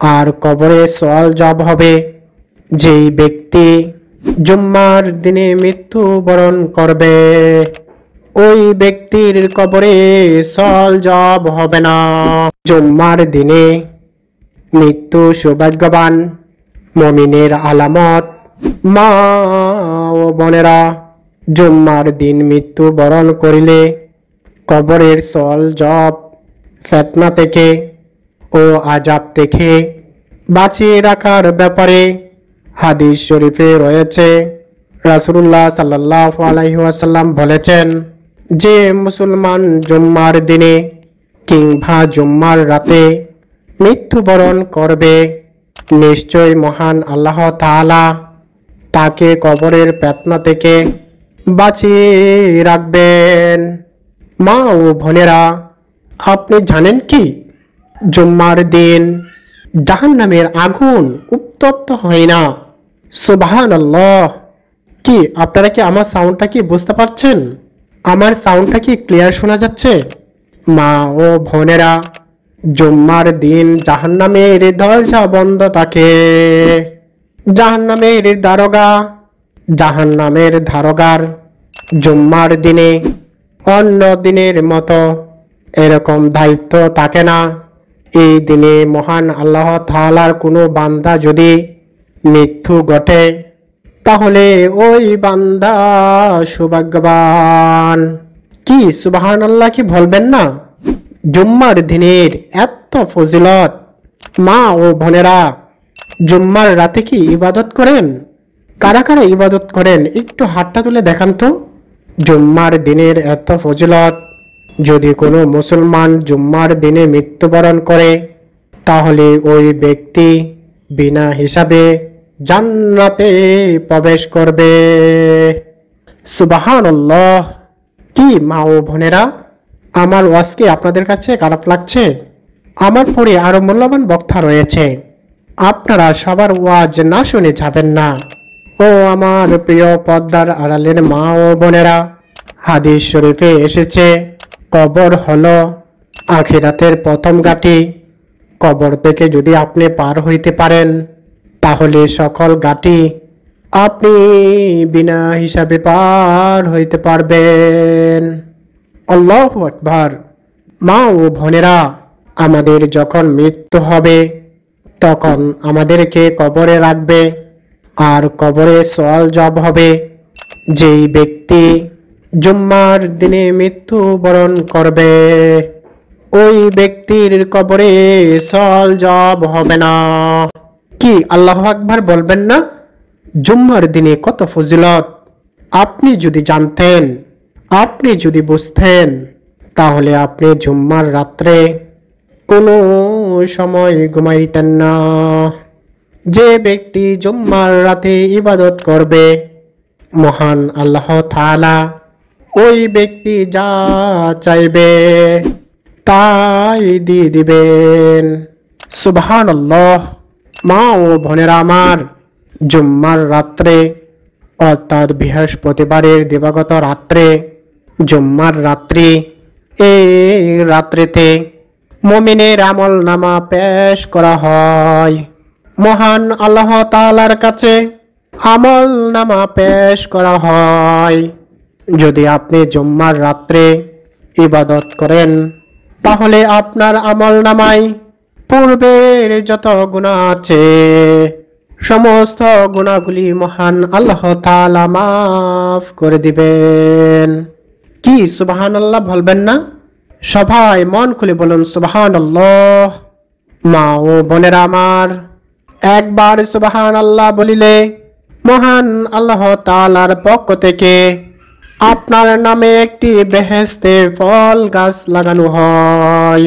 আর কবরে সওয়াল জবাব হবে। যেই ব্যক্তি জুম্মার দিনে মৃত্যুবরণ করবে ওই ব্যক্তির কবরে সওয়াল জবাব হবে না। জুম্মার দিনে মৃত্যু সৌভাগ্যবান মুমিনের আলামত। মা ও বোনেরা, জুম্মার দিন মৃত্যুবরণ করিলে কবরের সওয়াল জবাব, ফিতনা থেকে ও আযাব থেকে বাঁচিয়ে রাখার ব্যাপারে হাদিস শরীফে রয়েছে। রাসূলুল্লাহ সাল্লাল্লাহু আলাইহি ওয়াসাল্লাম বলেছেন যে মুসলমান জুম্মার দিনে কিংবা জুম্মার রাতে মৃত্যুবরণ করবে নিশ্চয় মহান আল্লাহ তাআলা তাকে কবরের ফিতনা থেকে বাঁচিয়ে রাখবেন। মা ও বোনেরা, আপনি জানেন কি জুম্মার দিন জাহান্নামের আগুন উত্তপ্ত হয় না? সুবহানাল্লাহ। কি আপনারা কি আমার সাউন্ডটা কি বুঝতে পারছেন? আমার সাউন্ডটা কি ক্লিয়ার শোনা যাচ্ছে? মা ও বোনেরা, জুম্মার দিন জাহান্নামের দরজা বন্ধ থাকে। জাহান্নামের ধারোগার জুম্মার দিনে অন্য দিনের মতো এরকম দায়িত্ব থাকে না। এই দিনে মহান আল্লাহ তাআলার কোনো বান্দা যদি মৃত্যু ঘটে তাহলে ওই বান্দা সৌভাগ্যবান। কি সুবহানাল্লাহ কি বলবেন না? জুম্মার দিনের এত ফজিলত। মা ও বোনেরা, জুম্মার রাতে কি ইবাদত করেন? কারা কারা ইবাদত করেন একটু হাতটা তুলে দেখান তো। জুম্মার দিনের এত ফজিলত, যদি কোনো মুসলমান জুম্মার দিনে মৃত্যুবরণ করে তাহলে ওই ব্যক্তি বিনা হিসাবে জান্নাতে প্রবেশ করবে। সুবহানাল্লাহ। কি মা ও বোনেরা, আমার ওয়াজ কি আপনাদের কাছে খারাপ লাগছে? আমার পরে আরো মূল্যবান বক্তা রয়েছে, আপনারা সবার ওয়াজ না শুনে যাবেন না। ও আমার প্রিয় পর্দার আড়ালের মা ও বোনেরা, হাদিস শরীফে এসেছে কবর হলো আখিরাতের প্রথম ঘাঁটি। কবর থেকে যদি আপনি পার হইতে পারেন তাহলে সকল ঘাঁটি আপনি বিনা হিসাবে পার হইতে পারবেন। আল্লাহু আকবার। মা ও বোনেরা, আমাদের যখন মৃত্যু হবে তখন আমাদেরকে কবরে রাখবে আর কবরে সওয়াল জবাব হবে। যেই ব্যক্তি জুম্মার দিনে মৃত্যুবরণ করবে ওই ব্যক্তির কবরে সওয়াল জবাব হবে না। কি আল্লাহু আকবার বলবেন না? জুম্মার দিনে কত ফজিলত আপনি যদি জানতেন, আপনি যদি বুঝতেন তাহলে আপনি জুম্মার রাত্রে কোনো সময় ঘুমাইতেন না। যে ব্যক্তি জুম্মার রাতে ইবাদত করবে মহান আল্লাহ তাআলা ওই ব্যক্তি যা চাইবে তাই দিয়ে দিবেন। সুবহানাল্লাহ। মা ও বোনেরা আমার, জুম্মার রাত্রে অর্থাৎ বৃহস্পতিবারের দিবাগত রাত্রে জুম্মার রাত্রি, এই রাত্রিতে মুমিনের আমল নামা পেশ করা হয়। মহান আল্লাহ তাআলার কাছে আমল নামা পেশ করা হয়। যদি আপনি জুম্মার রাত্রে ইবাদত করেন তাহলে আপনার আমল নামায় পূর্বের যত গুনাহ আছে সমস্ত গুনাহগুলি মহান আল্লাহ তাআলা মাফ করে দিবেন। কি সুবহানাল্লাহ বলবেন না? সবাই মন খুলে বলুন সুবহানাল্লাহ। মা ও বোনেরা আমার, একবার সুবহানাল্লাহ বলিলে মহান আল্লাহ তাআলার পক্ষ থেকে আপনার নামে একটি বেহেশতের ফল গাছ লাগানো হয়।